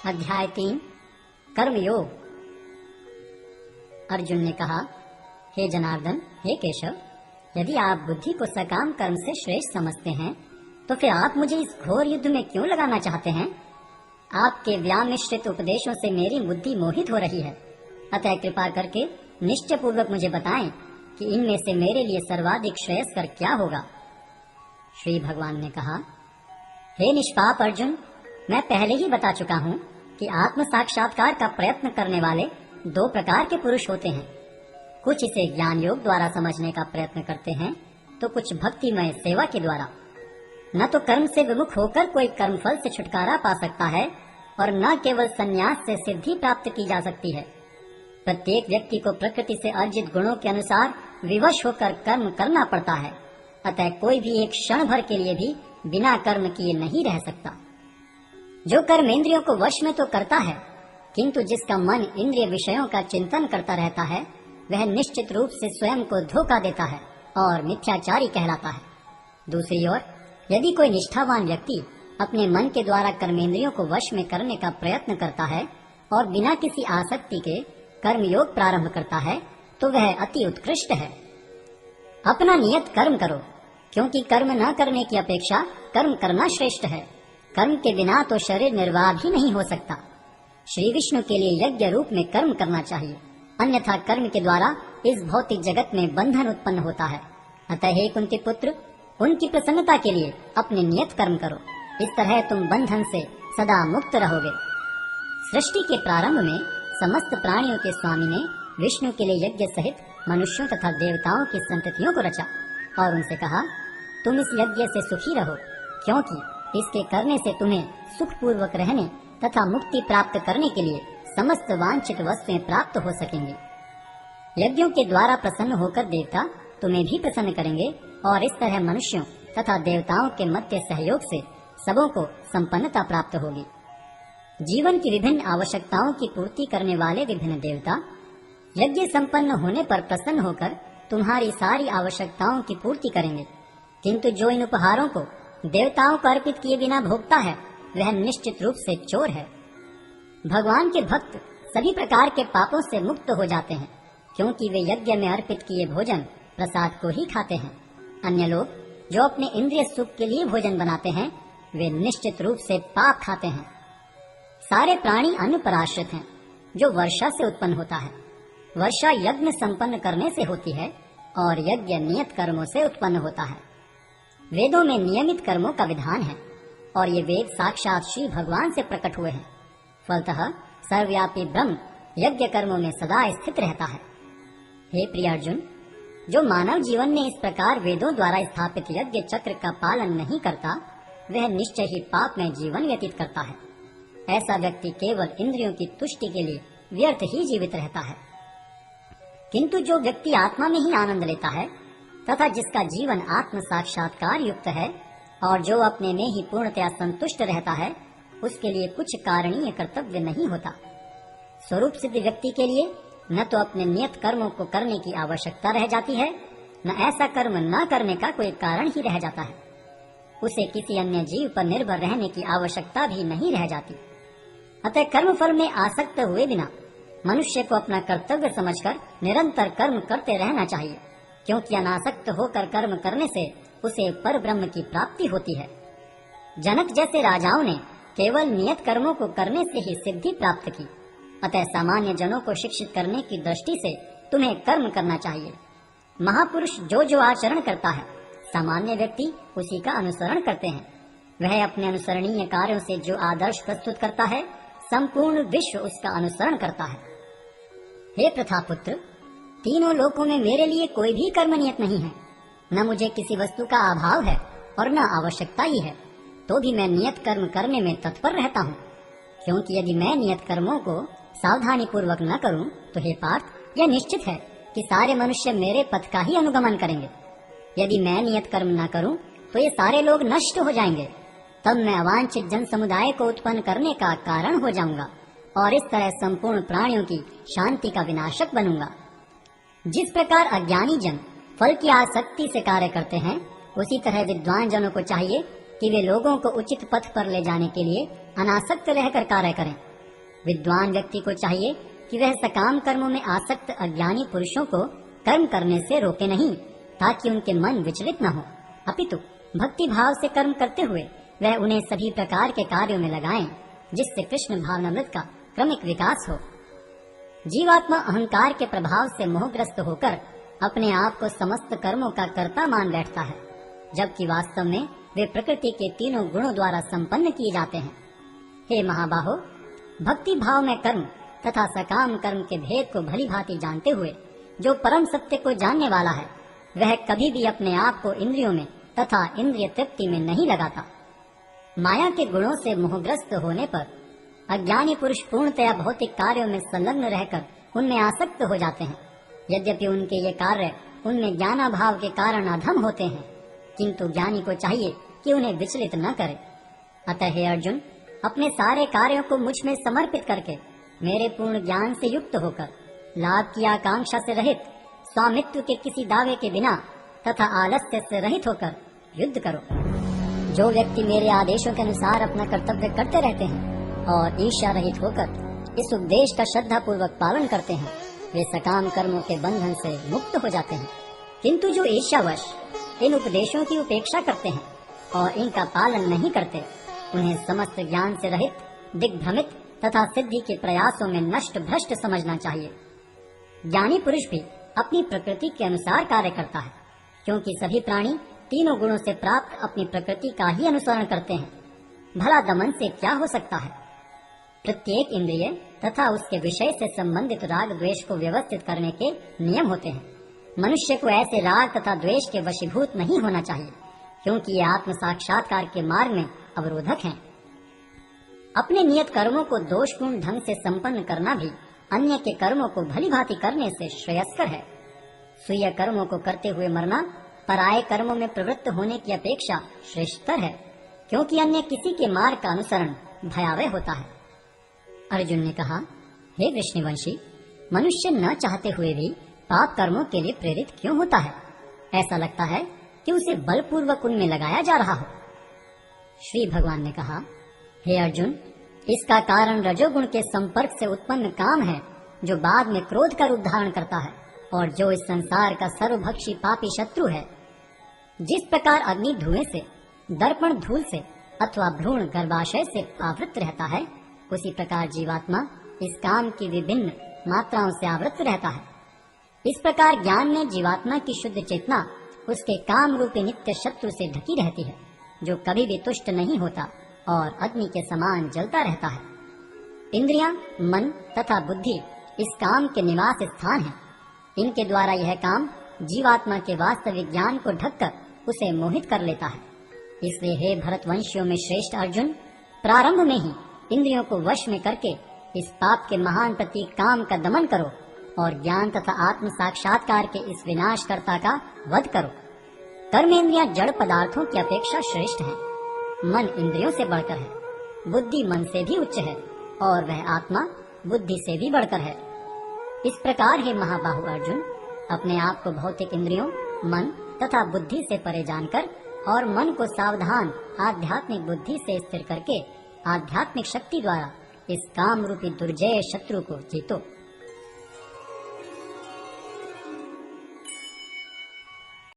अध्याय 3 कर्मयोग। अर्जुन ने कहा, हे जनार्दन, हे केशव, यदि आप बुद्धि को सकाम कर्म से श्रेष्ठ समझते हैं तो फिर आप मुझे इस घोर युद्ध में क्यों लगाना चाहते हैं? आपके व्यामिश्रित उपदेशों से मेरी बुद्धि मोहित हो रही है, अतः कृपा करके निश्चय पूर्वक मुझे बताएं कि इनमें से मेरे लिए सर्वाधिक श्रेयस्कर क्या होगा। श्री भगवान ने कहा, हे निष्पाप अर्जुन, मैं पहले ही बता चुका हूँ कि आत्म साक्षात्कार का प्रयत्न करने वाले दो प्रकार के पुरुष होते हैं। कुछ इसे ज्ञान योग द्वारा समझने का प्रयत्न करते हैं तो कुछ भक्तिमय सेवा के द्वारा। न तो कर्म से विमुख होकर कोई कर्मफल से छुटकारा पा सकता है और न केवल संन्यास से सिद्धि प्राप्त की जा सकती है। प्रत्येक व्यक्ति को प्रकृति से अर्जित गुणों के अनुसार विवश होकर कर्म करना पड़ता है, अतः कोई भी एक क्षण भर के लिए भी बिना कर्म किए नहीं रह सकता। जो कर्म इंद्रियों को वश में तो करता है, किंतु जिसका मन इंद्रिय विषयों का चिंतन करता रहता है, वह निश्चित रूप से स्वयं को धोखा देता है और मिथ्याचारी कहलाता है। दूसरी ओर, यदि कोई निष्ठावान व्यक्ति अपने मन के द्वारा कर्मेंद्रियों को वश में करने का प्रयत्न करता है और बिना किसी आसक्ति के कर्मयोग प्रारंभ करता है, तो वह अति उत्कृष्ट है। अपना नियत कर्म करो, क्योंकि कर्म न करने की अपेक्षा कर्म करना श्रेष्ठ है। कर्म के बिना तो शरीर निर्वाह भी नहीं हो सकता। श्री विष्णु के लिए यज्ञ रूप में कर्म करना चाहिए, अन्यथा कर्म के द्वारा इस भौतिक जगत में बंधन उत्पन्न होता है। अतः हे कुंती पुत्र, उनकी प्रसन्नता के लिए अपने नियत कर्म करो, इस तरह तुम बंधन से सदा मुक्त रहोगे। सृष्टि के प्रारंभ में समस्त प्राणियों के स्वामी ने विष्णु के लिए यज्ञ सहित मनुष्यों तथा देवताओं की संततियों को रचा और उनसे कहा, तुम इस यज्ञ से सुखी रहो, क्योंकि इसके करने से तुम्हें सुख पूर्वक रहने तथा मुक्ति प्राप्त करने के लिए समस्त वांछित वस्तुएं प्राप्त हो सकेंगी। यज्ञों के द्वारा प्रसन्न होकर देवता तुम्हें भी प्रसन्न करेंगे और इस तरह मनुष्यों तथा देवताओं के मध्य सहयोग से सबों को संपन्नता प्राप्त होगी। जीवन की विभिन्न आवश्यकताओं की पूर्ति करने वाले विभिन्न देवता यज्ञ संपन्न होने पर प्रसन्न होकर तुम्हारी सारी आवश्यकताओं की पूर्ति करेंगे, किंतु जो इन उपहारों को देवताओं को अर्पित किए बिना भोगता है, वह निश्चित रूप से चोर है। भगवान के भक्त सभी प्रकार के पापों से मुक्त हो जाते हैं, क्योंकि वे यज्ञ में अर्पित किए भोजन प्रसाद को ही खाते हैं। अन्य लोग जो अपने इंद्रिय सुख के लिए भोजन बनाते हैं, वे निश्चित रूप से पाप खाते हैं। सारे प्राणी अन्न पर आश्रित हैं, जो वर्षा से उत्पन्न होता है। वर्षा यज्ञ संपन्न करने से होती है और यज्ञ नियत कर्मों से उत्पन्न होता है। वेदों में नियमित कर्मों का विधान है और ये वेद साक्षात श्री भगवान से प्रकट हुए हैं। फलतः सर्वव्यापी ब्रह्म यज्ञ कर्मों में सदा स्थित रहता है। हे प्रिय अर्जुन, जो मानव जीवन में इस प्रकार वेदों द्वारा स्थापित यज्ञ चक्र का पालन नहीं करता, वह निश्चय ही पाप में जीवन व्यतीत करता है। ऐसा व्यक्ति केवल इंद्रियों की तुष्टि के लिए व्यर्थ ही जीवित रहता है। किंतु जो व्यक्ति आत्मा में ही आनंद लेता है तथा जिसका जीवन आत्म साक्षात्कार युक्त है और जो अपने में ही पूर्णतया संतुष्ट रहता है, उसके लिए कुछ कारणीय कर्तव्य नहीं होता। स्वरूप सिद्ध व्यक्ति के लिए न तो अपने नियत कर्मों को करने की आवश्यकता रह जाती है, न ऐसा कर्म न करने का कोई कारण ही रह जाता है। उसे किसी अन्य जीव पर निर्भर रहने की आवश्यकता भी नहीं रह जाती। अतः कर्म फल में आसक्त हुए बिना मनुष्य को अपना कर्तव्य समझकर निरंतर कर्म करते रहना चाहिए, क्योंकि अनासक्त होकर कर्म करने से उसे पर ब्रह्म की प्राप्ति होती है। जनक जैसे राजाओं ने केवल नियत कर्मों को करने से ही सिद्धि प्राप्त की। अतः सामान्य जनों को शिक्षित करने की दृष्टि से तुम्हें कर्म करना चाहिए। महापुरुष जो आचरण करता है, सामान्य व्यक्ति उसी का अनुसरण करते हैं। वह अपने अनुसरणीय कार्यों से जो आदर्श प्रस्तुत करता है, संपूर्ण विश्व उसका अनुसरण करता है। हे प्रथापुत्र, तीनों लोकों में मेरे लिए कोई भी कर्म नियत नहीं है। न मुझे किसी वस्तु का अभाव है और न आवश्यकता ही है, तो भी मैं नियत कर्म करने में तत्पर रहता हूँ। क्योंकि यदि मैं नियत कर्मों को सावधानी पूर्वक न करूँ, तो हे पार्थ, यह निश्चित है कि सारे मनुष्य मेरे पथ का ही अनुगमन करेंगे। यदि मैं नियत कर्म न करूँ, तो ये सारे लोग नष्ट हो जाएंगे। तब मैं अवांछित जन समुदाय को उत्पन्न करने का कारण हो जाऊंगा और इस तरह संपूर्ण प्राणियों की शांति का विनाशक बनूंगा। जिस प्रकार अज्ञानी जन फल की आसक्ति से कार्य करते हैं, उसी तरह विद्वान जनों को चाहिए कि वे लोगों को उचित पथ पर ले जाने के लिए अनासक्त रहकर कार्य करें विद्वान व्यक्ति को चाहिए कि वह सकाम कर्मों में आसक्त अज्ञानी पुरुषों को कर्म करने से रोके नहीं, ताकि उनके मन विचलित न हो, अपितु भक्ति भाव से कर्म करते हुए वह उन्हें सभी प्रकार के कार्यों में लगाएं, जिससे कृष्ण भावनामृत का क्रमिक विकास हो। जीवात्मा अहंकार के प्रभाव से मोहग्रस्त होकर अपने आप को समस्त कर्मों का कर्ता मान बैठता है, जबकि वास्तव में वे प्रकृति के तीनों गुणों द्वारा संपन्न किए जाते हैं। हे महाबाहो, भक्ति भाव में कर्म तथा सकाम कर्म के भेद को भली भांति जानते हुए जो परम सत्य को जानने वाला है, वह कभी भी अपने आप को इंद्रियों में तथा इंद्रिय तृप्ति में नहीं लगाता। माया के गुणों से मोहग्रस्त होने पर अज्ञानी पुरुष पूर्णतया भौतिक कार्यों में संलग्न रहकर उनमें आसक्त हो जाते हैं। यद्यपि उनके ये कार्य उनमें ज्ञानाभाव के कारण अधम होते हैं, किंतु ज्ञानी को चाहिए कि उन्हें विचलित न करे। अतः हे अर्जुन, अपने सारे कार्यों को मुझ में समर्पित करके मेरे पूर्ण ज्ञान से युक्त होकर लाभ की आकांक्षा से रहित, स्वामित्व के किसी दावे के बिना तथा आलस्य से रहित होकर युद्ध करो। जो व्यक्ति मेरे आदेशों के अनुसार अपना कर्तव्य करते रहते हैं और ईर्ष्या रहित होकर इस उपदेश का श्रद्धा पूर्वक पालन करते हैं, वे सकाम कर्मों के बंधन से मुक्त हो जाते हैं। किंतु जो ईर्ष्यावश इन उपदेशों की उपेक्षा करते हैं और इनका पालन नहीं करते, उन्हें समस्त ज्ञान से रहित, दिग्भ्रमित तथा सिद्धि के प्रयासों में नष्ट भ्रष्ट समझना चाहिए। ज्ञानी पुरुष भी अपनी प्रकृति के अनुसार कार्य करता है, क्योंकि सभी प्राणी तीनों गुणों से प्राप्त अपनी प्रकृति का ही अनुसरण करते हैं। भला दमन से क्या हो सकता है? प्रत्येक इंद्रिय तथा उसके विषय से संबंधित राग द्वेष को व्यवस्थित करने के नियम होते हैं। मनुष्य को ऐसे राग तथा द्वेष के वशीभूत नहीं होना चाहिए, क्योंकि ये आत्म साक्षात्कार के मार्ग में अवरोधक हैं। अपने नियत कर्मों को दोषपूर्ण ढंग से संपन्न करना भी अन्य के कर्मों को भली भांति करने से श्रेयस्कर है। स्वीय कर्मों को करते हुए मरना पराये कर्मों में प्रवृत्त होने की अपेक्षा श्रेष्ठतर है, क्योंकि अन्य किसी के मार्ग का अनुसरण भयावह होता है। अर्जुन ने कहा, हे वृष्णिवंशी, मनुष्य न चाहते हुए भी पाप कर्मों के लिए प्रेरित क्यों होता है? ऐसा लगता है कि उसे बलपूर्वक उनमें लगाया जा रहा हो। श्री भगवान ने कहा, हे अर्जुन, इसका कारण रजोगुण के संपर्क से उत्पन्न काम है, जो बाद में क्रोध का रूप धारण करता है और जो इस संसार का सर्वभक्षी पापी शत्रु है। जिस प्रकार अग्नि धुएं से, दर्पण धूल से अथवा भ्रूण गर्भाशय से आवृत रहता है, उसी प्रकार जीवात्मा इस काम की विभिन्न मात्राओं से आवृत रहता है। इस प्रकार ज्ञान में जीवात्मा की शुद्ध चेतना उसके काम रूपी नित्य शत्रु से ढकी रहती है, जो कभी भी तुष्ट नहीं होता और अग्नि के समान जलता रहता है। इंद्रियां, मन तथा बुद्धि इस काम के निवास स्थान हैं। इनके द्वारा यह काम जीवात्मा के वास्तविक ज्ञान को ढककर उसे मोहित कर लेता है। इसलिए हे भरतवंशियों में श्रेष्ठ अर्जुन, प्रारंभ में ही इंद्रियों को वश में करके इस पाप के महान प्रतीक काम का दमन करो और ज्ञान तथा आत्म साक्षात्कार के इस विनाशकर्ता का वध करो। कर्मेंद्रियां जड़ पदार्थों की अपेक्षा श्रेष्ठ हैं। मन इंद्रियों से बढ़कर है, बुद्धि मन से भी उच्च है और वह आत्मा बुद्धि से भी बढ़कर है। इस प्रकार हे महाबाहु अर्जुन, अपने आप को भौतिक इंद्रियों, मन तथा बुद्धि से परे जानकर और मन को सावधान आध्यात्मिक बुद्धि से स्थिर करके आध्यात्मिक शक्ति द्वारा इस काम रूपी दुर्जय शत्रु को जीतो।